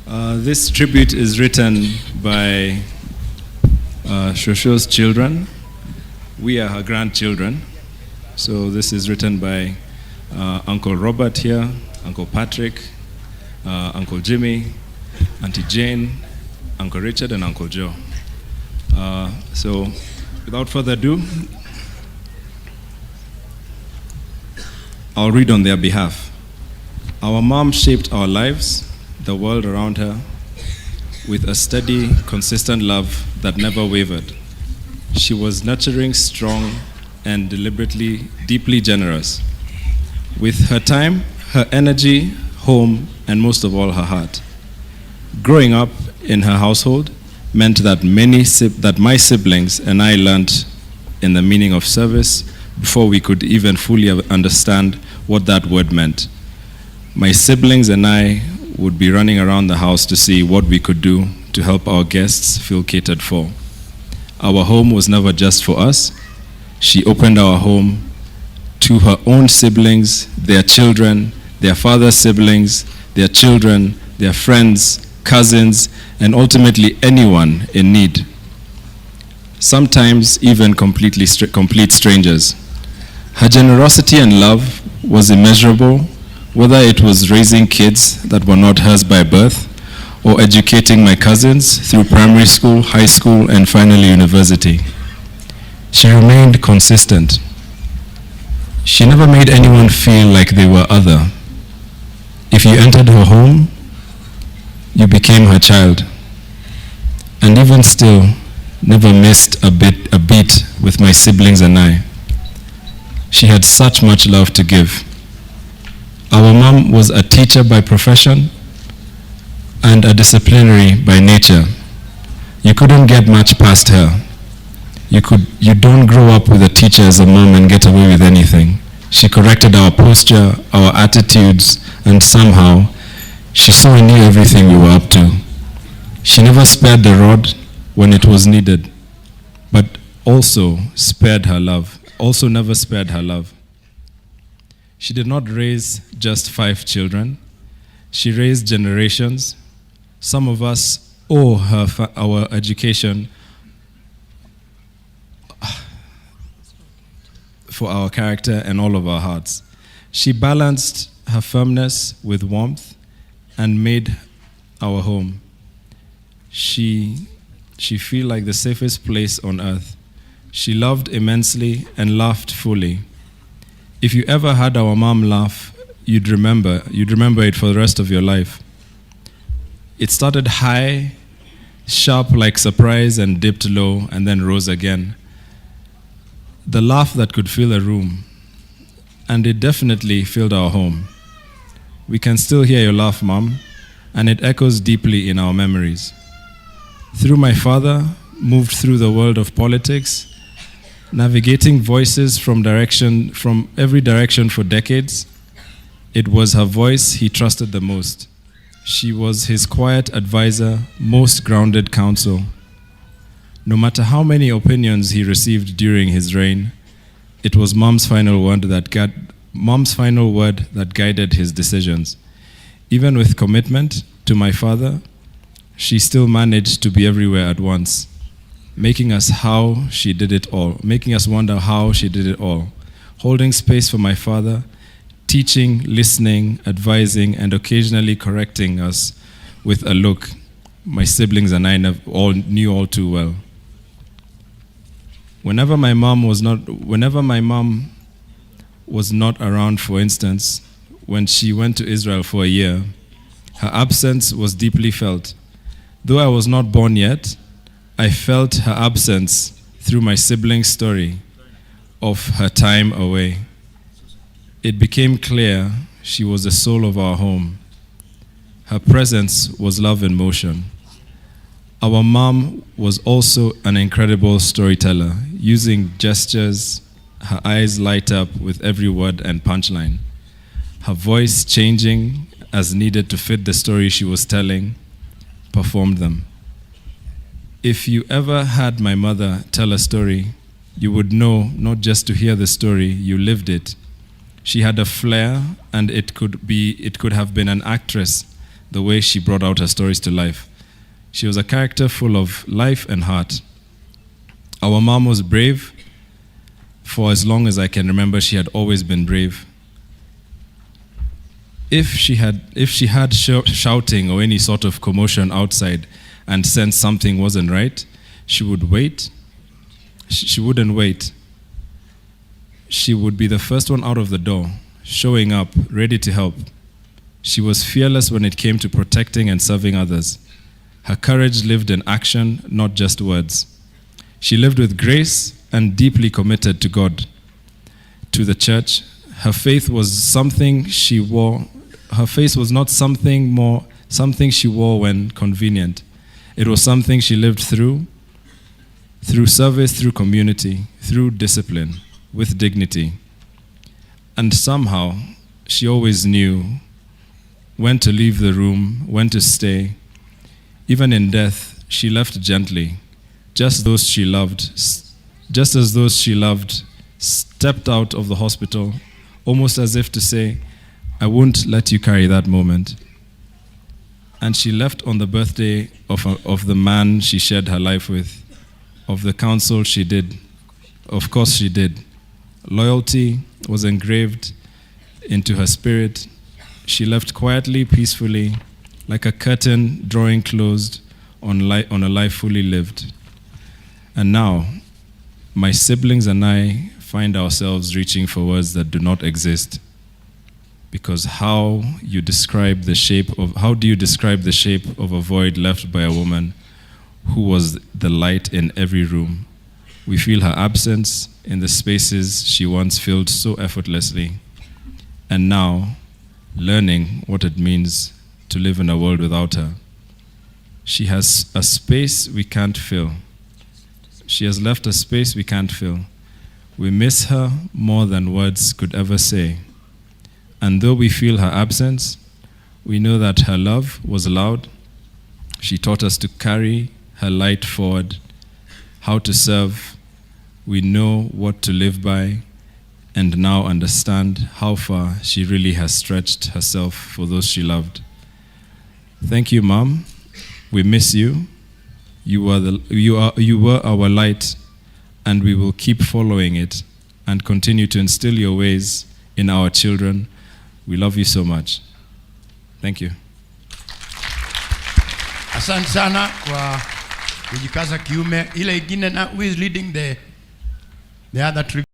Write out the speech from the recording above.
This tribute is written by Shosho's children. We are her grandchildren. So this is written by Uncle Robert here, Uncle Patrick, Uncle Jimmy, Auntie Jane, Uncle Richard, and Uncle Joe. So without further ado, I'll read on their behalf. Our mom shaped our lives, the world around her, with a steady, consistent love that never wavered. She was nurturing, strong, and deliberately, deeply generous. With her time, her energy, home, and most of all, her heart. Growing up in her household meant that my siblings and I learned in the meaning of service before we could even fully understand what that word meant. My siblings and I would be running around the house to see what we could do to help our guests feel catered for. Our home was never just for us. She opened our home to her own siblings, their children, their father's siblings, their children, their friends, cousins, and ultimately anyone in need. Sometimes even complete strangers. Her generosity and love was immeasurable, whether it was raising kids that were not hers by birth, or educating my cousins through primary school, high school, and finally university. She remained consistent. She never made anyone feel like they were other. If you entered her home, you became her child. And even still, never missed a beat with my siblings and I. She had such much love to give. Our mom was a teacher by profession and a disciplinary by nature. You couldn't get much past her. You don't grow up with a teacher as a mom and get away with anything. She corrected our posture, our attitudes, and somehow she saw and knew everything we were up to. She never spared the rod when it was needed, but also never spared her love. She did not raise just 5 children. She raised generations. Some of us owe her our education for our character and all of our hearts. She balanced her firmness with warmth and made our home. She feel like the safest place on earth. She loved immensely and laughed fully. If you ever had our mom laugh, you'd remember it for the rest of your life. It started high, sharp like surprise, and dipped low, and then rose again. The laugh that could fill a room, and it definitely filled our home. We can still hear your laugh, Mom, and it echoes deeply in our memories. Through my father, moved through the world of politics, navigating voices from every direction for decades, it was her voice he trusted the most. She was his quiet advisor, most grounded counsel. No matter how many opinions he received during his reign, it was Mom's final word that guided his decisions. Even with commitment to my father, she still managed to be everywhere at once, making us wonder how she did it all, holding space for my father, teaching, listening, advising, and occasionally correcting us with a look my siblings and I knew all too well. Whenever my mom was not around, for instance, when she went to Israel for a year, her absence was deeply felt. Though I was not born yet, I felt her absence through my siblings' story of her time away. It became clear she was the soul of our home. Her presence was love in motion. Our mom was also an incredible storyteller, using gestures. Her eyes light up with every word and punchline. Her voice changing as needed to fit the story she was telling, performed them. If you ever had my mother tell a story, you would know not just to hear the story, you lived it. She had a flair, and it could have been an actress the way she brought out her stories to life. She was a character full of life and heart. Our mom was brave. For as long as I can remember, she had always been brave. If she had shouting or any sort of commotion outside and sensed something wasn't right, she would wait. She wouldn't wait. She would be the first one out of the door, showing up, ready to help. She was fearless when it came to protecting and serving others. Her courage lived in action, not just words. She lived with grace and deeply committed to God, to the church. Her faith was something she wore. Her faith was not something she wore when convenient. It was something she lived through service, through community, through discipline, with dignity. And somehow, she always knew when to leave the room, when to stay. Even in death, she left gently, just as those she loved stepped out of the hospital, almost as if to say, I won't let you carry that moment. And she left on the birthday of the man she shared her life with, of the counsel she did. Of course she did. Loyalty was engraved into her spirit. She left quietly, peacefully, like a curtain drawing closed on a life fully lived. And now, my siblings and I find ourselves reaching for words that do not exist. Because how do you describe the shape of a void left by a woman who was the light in every room? We feel her absence in the spaces she once filled so effortlessly. And now, learning what it means to live in a world without her. She has a space we can't fill. She has left a space we can't fill. We miss her more than words could ever say. And though we feel her absence, we know that her love was loud. She taught us to carry her light forward, how to serve. We know what to live by, and now understand how far she really has stretched herself for those she loved. Thank you, Mom. We miss you. You were our light, and we will keep following it and continue to instill your ways in our children. We love you so much. Thank you. Asante sana kwa kujikaza kiume. Ile ingine na who is leading the other trip.